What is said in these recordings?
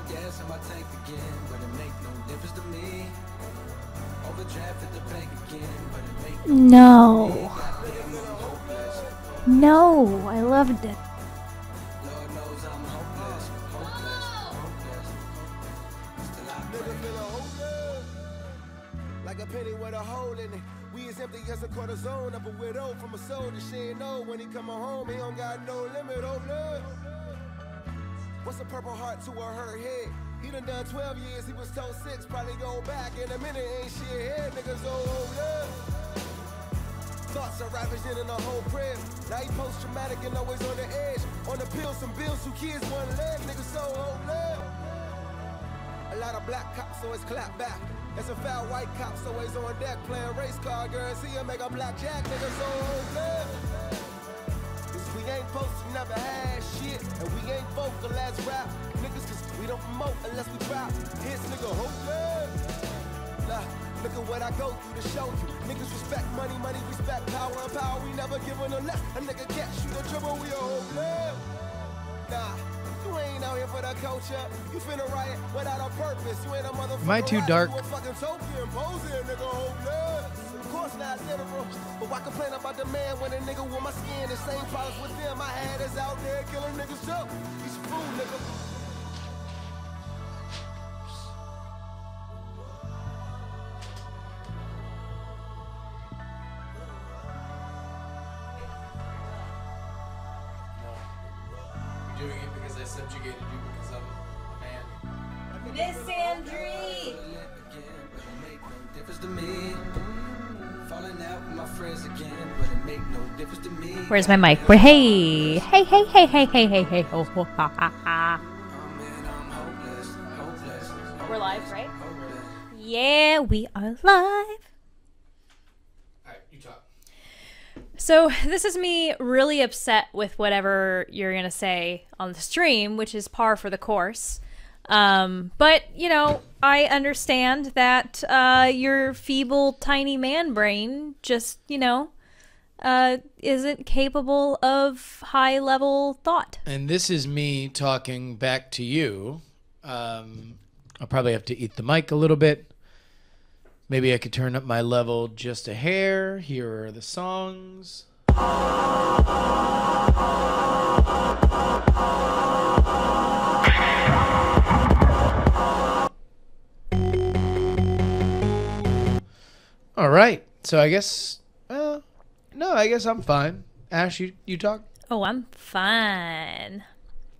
gas in my tank again, but it make no difference to me. Overdraft at the bank again, but it make No. No, I loved it. Lord knows I'm hopeless, hopeless, hopeless. Still I pray. Like a penny with a hole in it. We as empty as a cortisone of a widow from a soul that she ain't know. When he come home, he don't got no limit, oh blood. What's a purple heart to a hurt head? He done 12 years, he was told 6, probably go back in a minute, ain't shit here, niggas oh blood. Thoughts are ravaging in the whole crib. Now he post-traumatic and always on the edge. On the pills, some bills, 2 kids, 1 leg, niggas so oh blood. A lot of black cops always clap back. There's some foul white cops always on deck playing race car. Girl, see him make a blackjack, nigga, so good. Cause we ain't supposed to never had shit. And we ain't vocal as rap. Niggas, cause we don't promote unless we drop. Hits, nigga, hope good. Nah, look at what I go through to show you. Niggas respect money, money respect power, and power we never giving them less. A nigga can't shoot a dribble, we all love. Nah. You ain't out here for the culture. You finna riot without a purpose. You ain't a motherfucker. Am I too dark? Of course not literal. But why complain about the man when a nigga with my skin? The same problems with them. My head is out there killing niggas too. He's a fool, nigga. Doing it because I subjugated you because I'm a man. Miss Andrew. But it make no difference to me. Falling out with my friends again, but it make no difference to me. Where's my mic? Where? Hey, hey, hey, hey, hey, hey, hey, hey. Oh, ha, ha, ha. Oh man, I'm hopeless, hopeless. We're live, right? Hopeless. Yeah, we are live. Alright, you talk. So this is me really upset with whatever you're going to say on the stream, which is par for the course. But, you know, I understand that your feeble, tiny man brain just, you know, isn't capable of high-level thought. And this is me talking back to you. I'll probably have to eat the mic a little bit. Maybe I could turn up my level just a hair. Here are the songs. All right. So I guess, no, I guess I'm fine. Ash, you talk? Oh, I'm fine.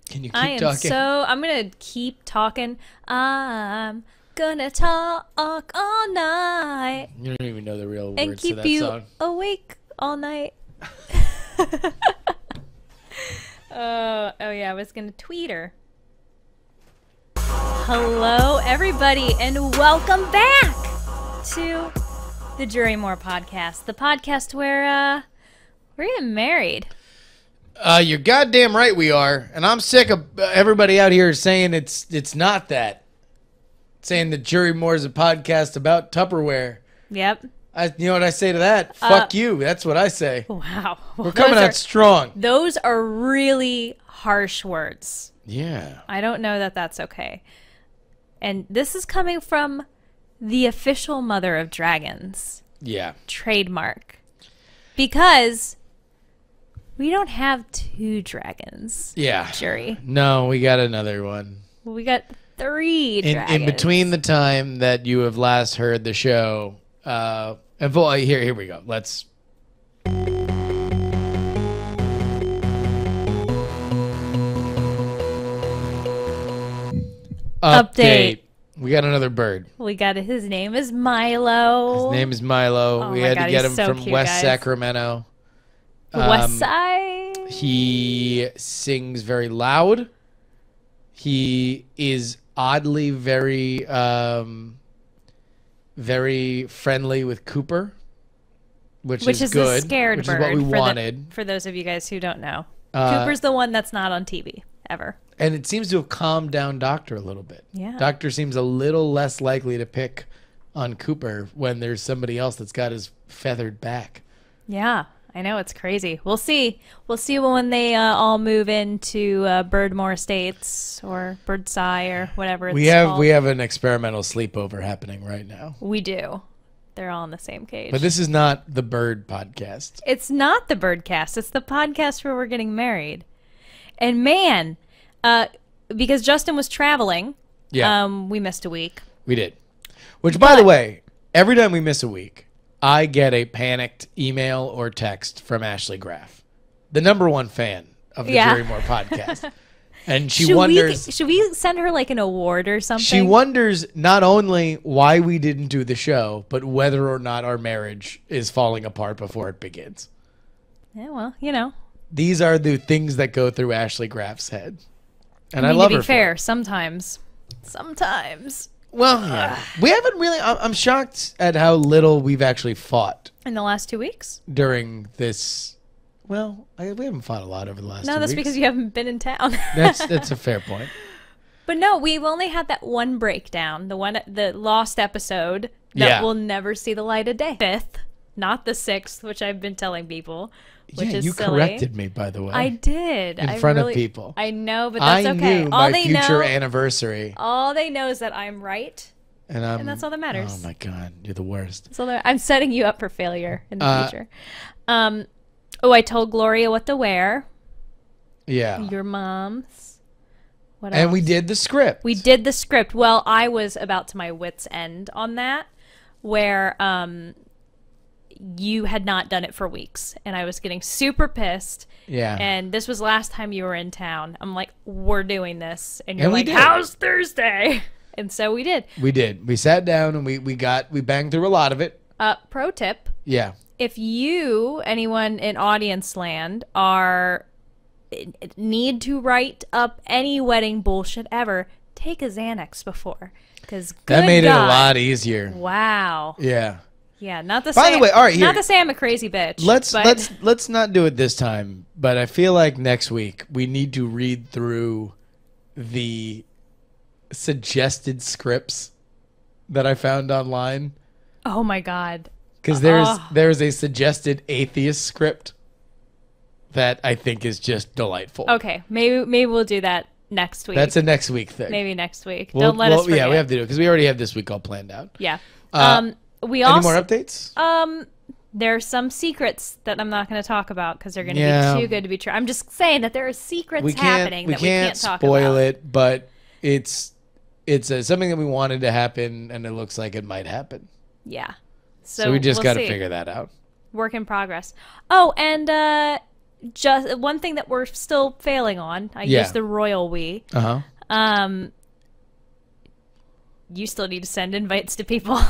Can you keep I am talking? I'm going to keep talking. I'm gonna talk all night. You don't even know the real And words to keep that you song. awake all night. Oh yeah, I was gonna tweet her. Hello, everybody, and welcome back to the Jurymore podcast, the podcast where we're getting married. You're goddamn right we are, and I'm sick of everybody out here saying it's not that. Saying that Jurymore is a podcast about Tupperware. Yep. You know what I say to that? Fuck you. That's what I say. Wow. We're coming out strong. Those are really harsh words. Yeah. I don't know that that's okay. And this is coming from the official mother of dragons. Yeah. Trademark. Because we don't have 2 dragons. Yeah. Jury. No, we got another one. We got 3 dragons. In between the time that you have last heard the show, here we go. Let's. Update. We got another bird. We got his name is Milo. His name is Milo. Oh we my had God, to get him he's so from cute, West guys. Sacramento. West Side. He sings very loud. He is oddly very friendly with Cooper, which is good. The scared which bird. is what we wanted. For those of you guys who don't know, Cooper's the one that's not on TV ever. And it seems to have calmed down Doctor a little bit. Yeah. Doctor seems a little less likely to pick on Cooper when there's somebody else that's got his feathered back. Yeah, I know, it's crazy. We'll see. We'll see when they all move into Birdmore Estates or Birdseye or whatever it's called. We have an experimental sleepover happening right now. We do. They're all in the same cage. But this is not the Bird podcast. It's not the Birdcast. It's the podcast where we're getting married. And man, because Justin was traveling, we missed a week. We did. Which, by the way, every time we miss a week, I get a panicked email or text from Ashley Graff, the #1 fan of the Jurymore podcast. And she wonders... should we send her like an award or something? She wonders not only why we didn't do the show, but whether or not our marriage is falling apart before it begins. Yeah, well, you know. These are the things that go through Ashley Graff's head. And I mean, love to her be fair, for it. sometimes. Well, yeah. We haven't really... I'm shocked at how little we've actually fought. In the last 2 weeks? During this... Well, we haven't fought a lot over the last 2 weeks. No, that's because you haven't been in town. That's a fair point. But no, we've only had that one breakdown, the lost episode that will never see the light of day. 5th, not the 6th, which I've been telling people, which is you silly. corrected me, by the way. I did. In front of people. I know, but that's okay. I knew my future anniversary. All they know is that I'm right. And that's all that matters. Oh my God, you're the worst. So I'm setting you up for failure in the future. I told Gloria what to wear. Yeah. Your mom's. What else? And we did the script. We did the script. Well, I was about to my wit's end on that, where you had not done it for weeks, and I was getting super pissed. Yeah. And this was last time you were in town. I'm like, we're doing this, and you're like, how's Thursday? And so we did. We did. We sat down and we banged through a lot of it. Pro tip. Yeah. If you, anyone in audience land, need to write up any wedding bullshit ever, take a Xanax before, because that made it a lot easier. Wow. Yeah. Yeah. Not the. By the way, all right, here. Not to say I'm a crazy bitch. Let's not do it this time. But I feel like next week we need to read through the suggested scripts that I found online. Oh my God. Because there's a suggested atheist script that I think is just delightful. Okay, maybe we'll do that next week. That's a next week thing. Maybe next week. Don't let us forget. Yeah, we have to do it because we already have this week all planned out. Yeah. Any more updates? There's some secrets that I'm not going to talk about because they're going to be too good to be true. I'm just saying that there are secrets happening that we can't talk about. We can't spoil it, but it's something that we wanted to happen, and it looks like it might happen. Yeah. So we just got to figure that out. Work in progress. Oh, and just one thing that we're still failing on. I used the royal we. You still need to send invites to people.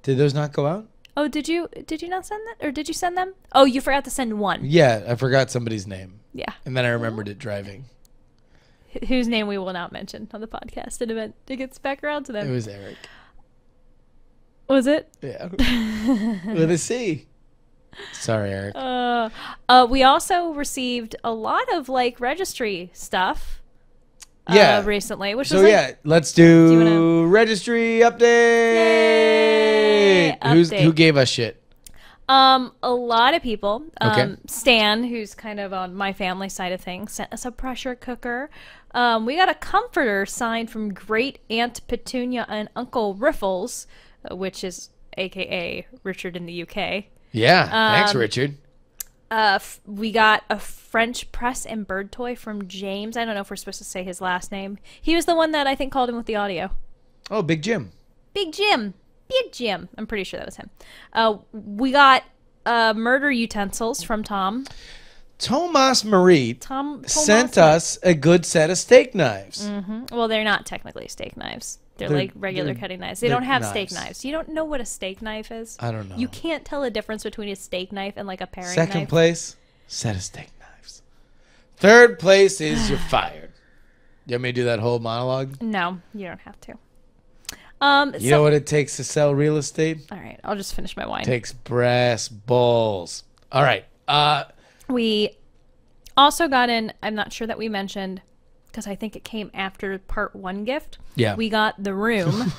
Did those not go out? Oh, did you not send that, or did you send them? Oh, you forgot to send one. Yeah, I forgot somebody's name. Yeah. And then I remembered it driving. Whose name we will not mention on the podcast in event it gets back around to them. It was Eric. Was it? Yeah. With a C. Sorry, Eric. We also received a lot of registry stuff. Recently, which was let's do registry update. Who gave us shit? A lot of people. Stan, who's kind of on my family side of things, sent us a pressure cooker. We got a comforter signed from Great Aunt Petunia and Uncle Riffles, which is AKA Richard in the UK. Yeah, thanks, Richard. We got a French press and bird toy from James. I don't know if we're supposed to say his last name. He was the one that I think called in with the audio. Oh, Big Jim. Big Jim. Big Jim. I'm pretty sure that was him. We got murder utensils from Tom. Thomas Marie sent us a good set of steak knives. Well, they're not technically steak knives. They're like regular cutting knives. They don't have steak knives. You don't know what a steak knife is? I don't know. You can't tell a difference between a steak knife and like a paring knife. Second place, set of steak knives. Third place is you're fired. You want me to do that whole monologue? No, you don't have to. You know what it takes to sell real estate? All right, I'll just finish my wine. It takes brass balls. All right. We also got in, I'm not sure that we mentioned, because I think it came after part 1 gift. Yeah. We got the room.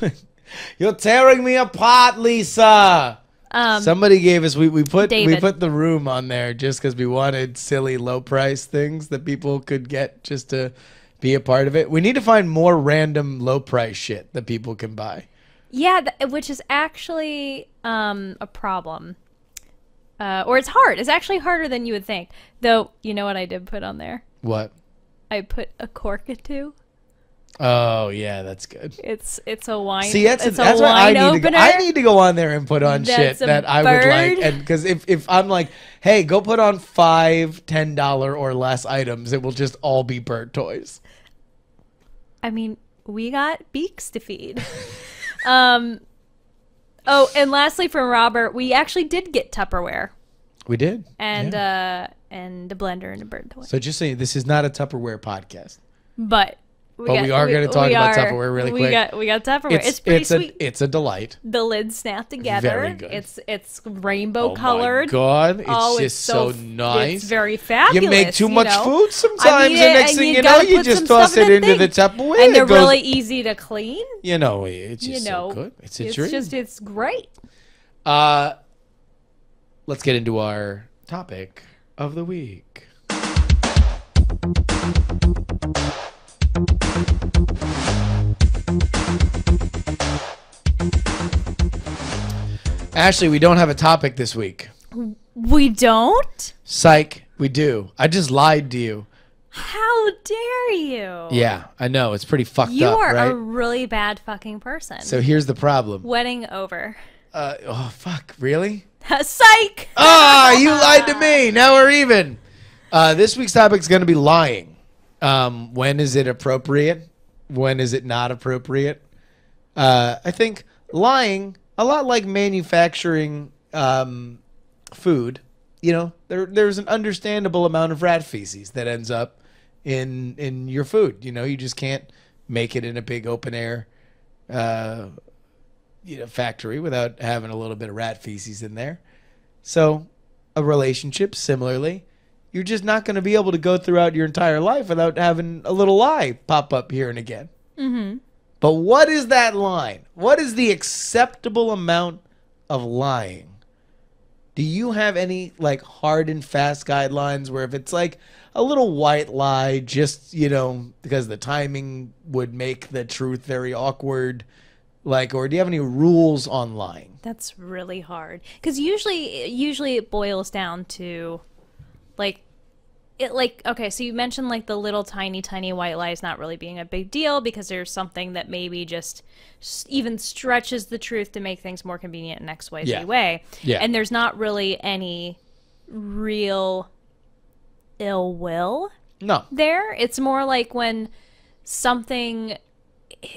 You're tearing me apart, Lisa. Somebody gave us we put David. the room on there just because we wanted silly low price things that people could get just to be a part of it. We need to find more random low price shit that people can buy. Yeah, which is actually a problem. Or it's hard. It's actually harder than you would think. Though, you know what I did put on there? What? I put a corkatoo. Oh yeah, that's good. It's a wine. See, that's it's what a wine I need to opener. go. I need to go on there and put on shit That's a that I would like, bird. and because if I'm like, hey, go put on $5, $10 or less items, it will just all be bird toys. I mean, we got beaks to feed. Oh, and lastly from Robert, we actually did get Tupperware We did, and yeah. and a blender and a bird toy. So just saying, this is not a Tupperware podcast. But We are going to talk about Tupperware really quick. We got Tupperware. It's pretty sweet. It's a delight. The lids snap together. Very good. It's rainbow colored. Oh my god! It's Oh, just so nice. It's very fabulous. You make too much know? food sometimes, I mean, and next and thing you you know, gotta you put just some toss stuff it in a into the thing. Tupperware. And they're it goes, really easy to clean. You know, it's just so good. It's a dream. It's great. Let's get into our topic of the week. Ashley, we don't have a topic this week. We don't? Psych, we do. I just lied to you. How dare you? Yeah, I know. It's pretty fucked You up, are right? a really bad fucking person. So here's the problem. Wedding over. Oh, fuck. Really? Psych! Ah, you lied to me. Now we're even. This week's topic is going to be lying. When is it appropriate? When is it not appropriate? I think lying, a lot like manufacturing food, you know, there's an understandable amount of rat feces that ends up in your food. You know, you just can't make it in a big open air factory without having a little bit of rat feces in there. So a relationship, similarly, you're just not going to be able to go throughout your entire life without having a little lie pop up here and again. Mm-hmm. But what is that line? What is the acceptable amount of lying? Do you have any like hard and fast guidelines where if it's like a little white lie, just, you know, because the timing would make the truth very awkward, like, or do you have any rules on lying? That's really hard. Because usually it boils down to, okay, so you mentioned, like, the little tiny white lies not really being a big deal because there's something that maybe just even stretches the truth to make things more convenient in XYZ way. Yeah. And there's not really any real ill will there. It's more like when something...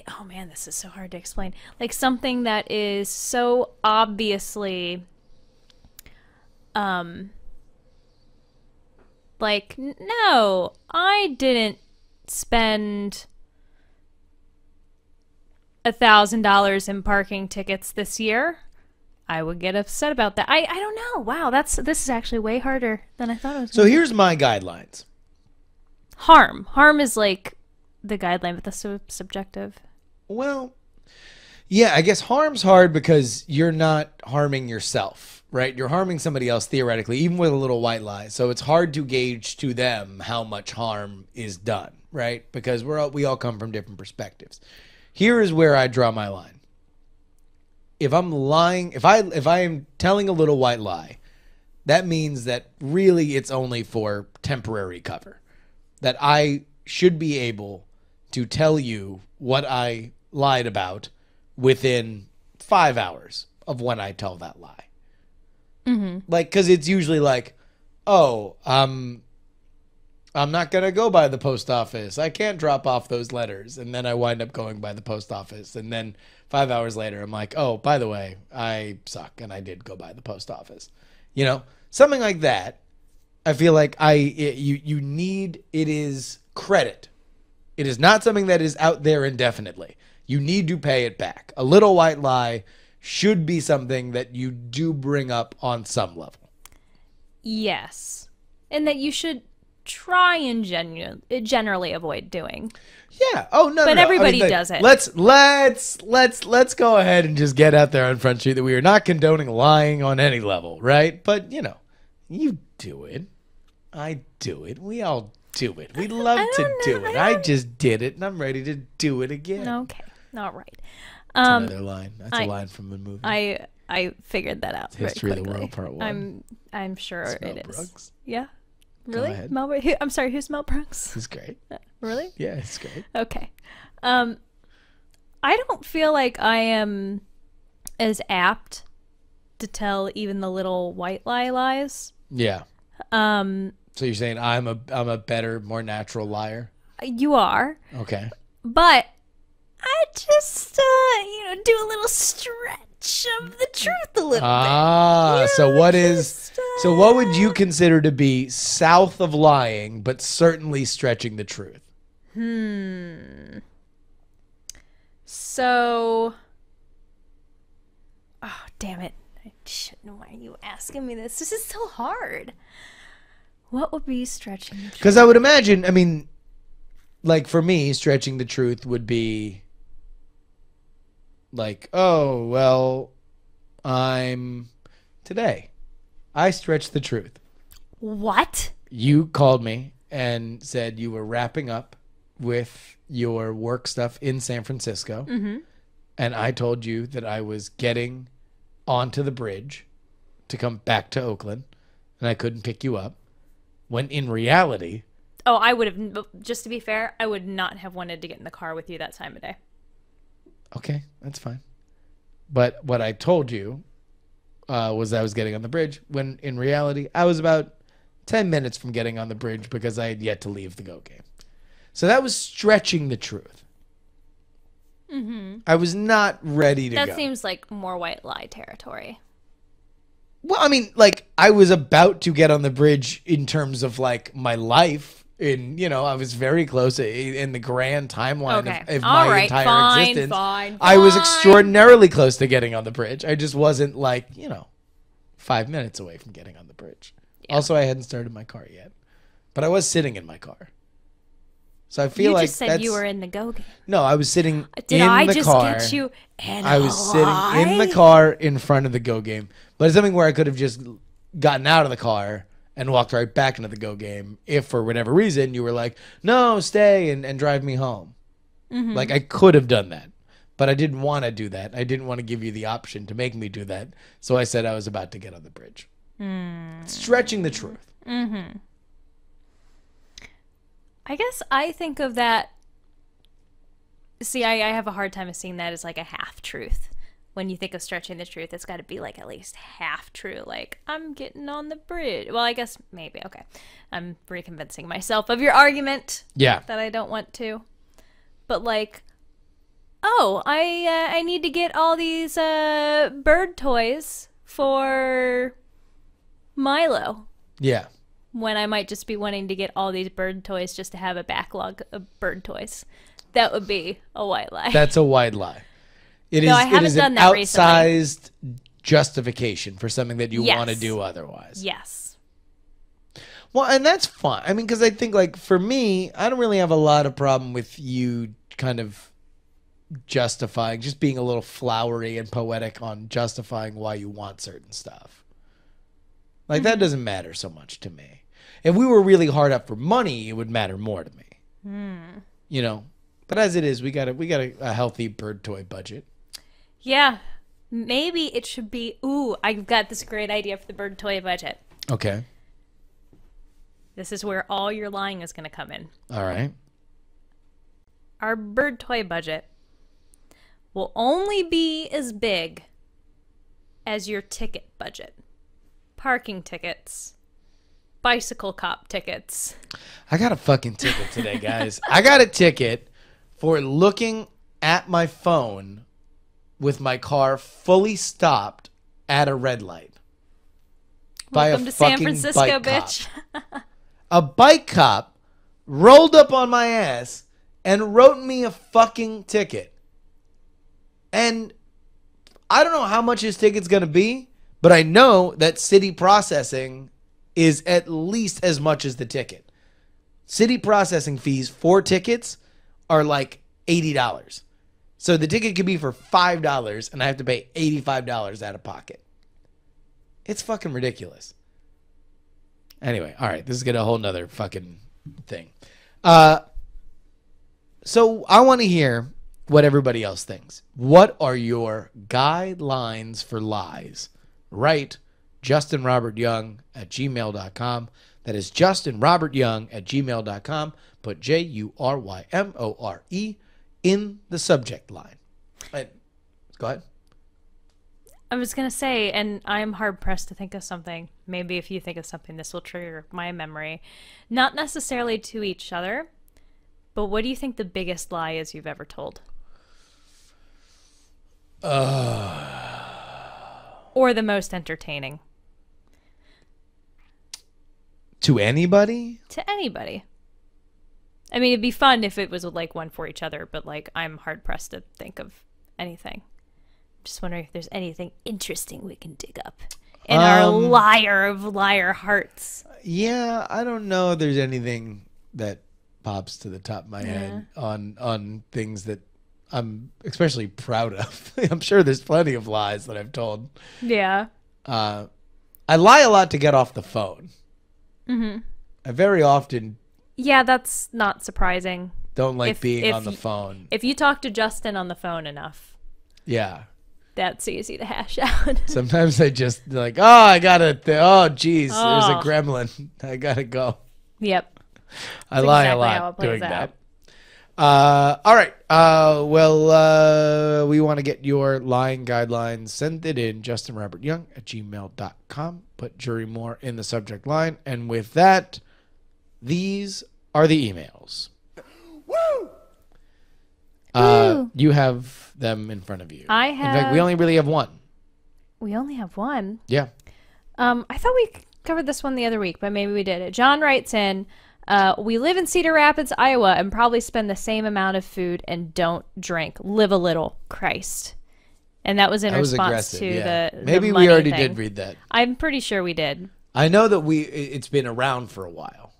Oh man, this is so hard to explain. Like something that is so obviously, like, no, I didn't spend $1,000 in parking tickets this year. I would get upset about that. I don't know. Wow, this is actually way harder than I thought it was. So here's my guidelines. Harm is like the guideline, but that's so subjective. Well, yeah, I guess harm's hard because you're not harming yourself, right? You're harming somebody else theoretically, even with a little white lie. So it's hard to gauge to them how much harm is done, right? Because we all come from different perspectives. Here is where I draw my line. If I'm lying, if I am telling a little white lie, that means that really it's only for temporary cover. That I should be able to tell you what I lied about within 5 hours of when I tell that lie. Mm-hmm. Like, because it's usually like, oh, I'm not going to go by the post office. I can't drop off those letters. And then I wind up going by the post office. And then 5 hours later, I'm like, oh, by the way, I suck. And I did go by the post office. You know, something like that. I feel like you need, it is credit. It is not something that is out there indefinitely. You need to pay it back. A little white lie should be something that you do bring up on some level. Yes. And that you should try and generally avoid doing. Yeah. Oh no. But no. everybody does it. Let's go ahead and just get out there on Front Street that we are not condoning lying on any level, right? But you do it. I do it. We all do it. We love to do it. I just did it, and I'm ready to do it again. Okay. All right. That's another line. That's a line from the movie. I figured that out. History very of the quickly. World Part 1. I'm sure It's Mel it is. Brooks. Yeah. Really? ahead. I'm sorry. Who's Mel Brooks? He's great. Really? Yeah, he's great. Okay. I don't feel like I am as apt to tell even the little white lie lies. Yeah. So you're saying I'm a better, more natural liar? You are. Okay. But I just do a little stretch of the truth a little bit. Ah, so what would you consider to be south of lying, but certainly stretching the truth? So, oh damn it! I shouldn't. Why are you asking me this? This is so hard. What would be stretching the truth? Because I would imagine, I mean, like for me, stretching the truth would be like, oh, well, today, I stretched the truth. What? You called me and said you were wrapping up with your work stuff in San Francisco. Mm-hmm. And I told you that I was getting onto the bridge to come back to Oakland and I couldn't pick you up. When in reality... Oh, I would have, just to be fair, I would not have wanted to get in the car with you that time of day. Okay, that's fine. But what I told you was I was getting on the bridge, when in reality, I was about 10 minutes from getting on the bridge because I had yet to leave the Go game. So that was stretching the truth. Mm-hmm. I was not ready to go. That seems like more white lie territory. Well, I mean, like, I was about to get on the bridge in terms of, like, my life. I was very close in the grand timeline of my entire existence. Fine. I was extraordinarily close to getting on the bridge. I just wasn't, like, 5 minutes away from getting on the bridge. Yeah. Also, I hadn't started my car yet. But I was sitting in my car. So I feel like you just said you were in the Go game. No, I was sitting in the car. Did I just get you in I was sitting in the car in front of the Go game. But it's something where I could have just gotten out of the car and walked right back into the Go game if for whatever reason you were like, no, stay and drive me home. Mm-hmm. Like I could have done that. But I didn't want to do that. I didn't want to give you the option to make me do that. So I said I was about to get on the bridge. Stretching the truth. Mm-hmm. I guess I think of that. See, I have a hard time of seeing that as like a half truth. When you think of stretching the truth, it's got to be like at least half true. Like, I'm getting on the bridge. Well, I guess maybe. Okay. I'm reconvincing myself of your argument. Yeah. That I don't want to. But like, oh, I need to get all these bird toys for Milo. Yeah. When I might just be wanting to get all these bird toys just to have a backlog of bird toys. That would be a white lie. That's a white lie. It I haven't done an that outsized justification for something that you want to do otherwise. Yes. Well, and that's fine. I mean, because I think, like, for me, I don't really have a lot of problem with you kind of justifying, just being a little flowery and poetic on justifying why you want certain stuff. Like, that doesn't matter so much to me. If we were really hard up for money, it would matter more to me. But as it is, we got a healthy bird toy budget. Yeah. Maybe it should be, I've got this great idea for the bird toy budget. Okay. This is where all your lying is going to come in. All right. Our bird toy budget will only be as big as your ticket budget. Parking tickets. Bicycle cop tickets. I got a fucking ticket today, guys. I got a ticket for looking at my phone with my car fully stopped at a red light. Welcome to San Francisco, bitch. A bike cop rolled up on my ass and wrote me a fucking ticket. And I don't know how much his ticket's going to be, but I know that city processing is at least as much as the ticket. City processing fees for tickets are like $80. So the ticket could be for $5 and I have to pay $85 out of pocket. It's fucking ridiculous. Anyway, all right, this is getting a whole nother fucking thing. So I want to hear what everybody else thinks. What are your guidelines for lies? Write JustinRobertYoung@gmail.com. That is JustinRobertYoung@gmail.com. Put JURYMORE in the subject line. Go ahead. I was going to say, and I'm hard-pressed to think of something. Maybe if you think of something, this will trigger my memory. Not necessarily to each other, but what do you think the biggest lie is you've ever told? Or the most entertaining? To anybody? To anybody. I mean, it'd be fun if it was like one for each other, but like I'm hard-pressed to think of anything. Just wondering if there's anything interesting we can dig up in our liar of liar hearts. Yeah, I don't know if there's anything that pops to the top of my head on things that I'm especially proud of. I'm sure there's plenty of lies that I've told. Yeah. I lie a lot to get off the phone. Mm-hmm. I very often that's not surprising. Don't like being on the phone. If you talk to Justin on the phone enough. Yeah. That's easy to hash out. Sometimes I just like, I gotta, geez, there's a gremlin. I gotta go. Yep. I lie a lot doing that. All right. We want to get your lying guidelines. Send it in, JustinRobertYoung@gmail.com. Put Jurymore in the subject line. And with that, these are the emails. Woo! You have them in front of you. I have. In fact, we only really have one. We only have one. Yeah. I thought we covered this one the other week, but maybe we did it. John writes in, we live in Cedar Rapids, Iowa, and probably spend the same amount of food and don't drink. Live a little, Christ. And that was in response to the maybe money we already thing. did read that. I'm pretty sure we did. I know that it's been around for a while.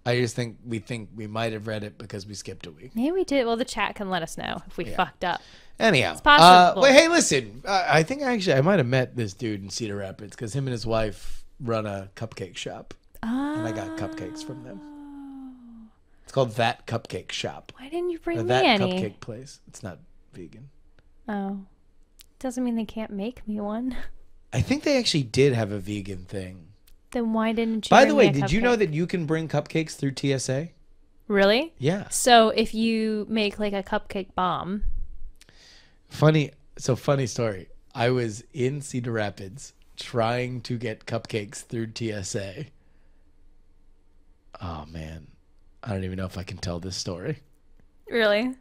I just think we might have read it because we skipped a week. Maybe we did. Well, the chat can let us know if we fucked up. Anyhow, it's possible. Wait, hey, listen. I think I might have met this dude in Cedar Rapids because him and his wife run a cupcake shop, and I got cupcakes from them. It's called That Cupcake Shop. Why didn't you bring me That any? Cupcake Place. It's not vegan. Oh, doesn't mean they can't make me one. I think they actually did have a vegan thing. Then why didn't you? By the way, did you know that you can bring cupcakes through TSA? Really? Yeah. So if you make like a cupcake bomb. Funny story. I was in Cedar Rapids trying to get cupcakes through TSA. Oh man, I don't even know if I can tell this story. Really?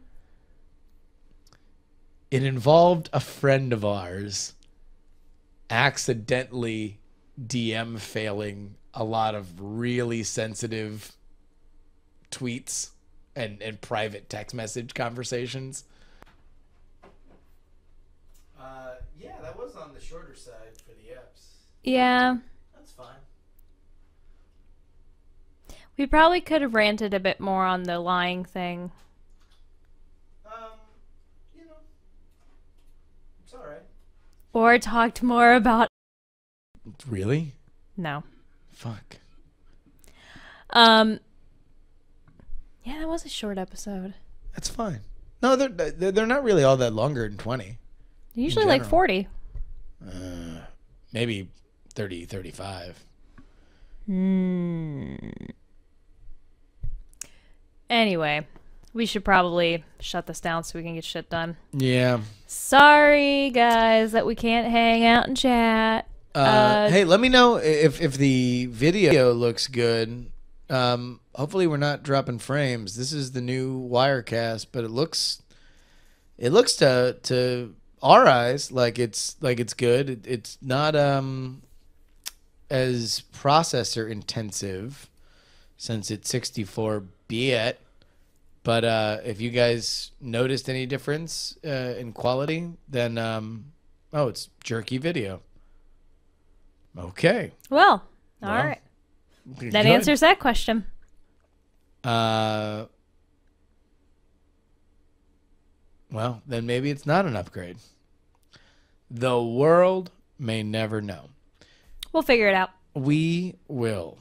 It involved a friend of ours accidentally DM failing a lot of really sensitive tweets and private text message conversations. Yeah, that was on the shorter side for the apps. Yeah. That's fine. We probably could have ranted a bit more on the lying thing. It's all right. Or talked more about. Really? No. Fuck. Yeah, that was a short episode. That's fine. No, they're not really all that longer than 20. Usually like 40. Maybe 30, 35. Anyway, we should probably shut this down so we can get shit done. Yeah. Sorry, guys, that we can't hang out and chat. Hey, let me know if the video looks good. Hopefully we're not dropping frames. This is the new Wirecast, but it looks to our eyes like it's good. It's not as processor intensive since it's 64-bit. But if you guys noticed any difference in quality, then it's jerky video. Okay. Well, all right. That answers that question. Well, then maybe it's not an upgrade. The world may never know. We'll figure it out. We will.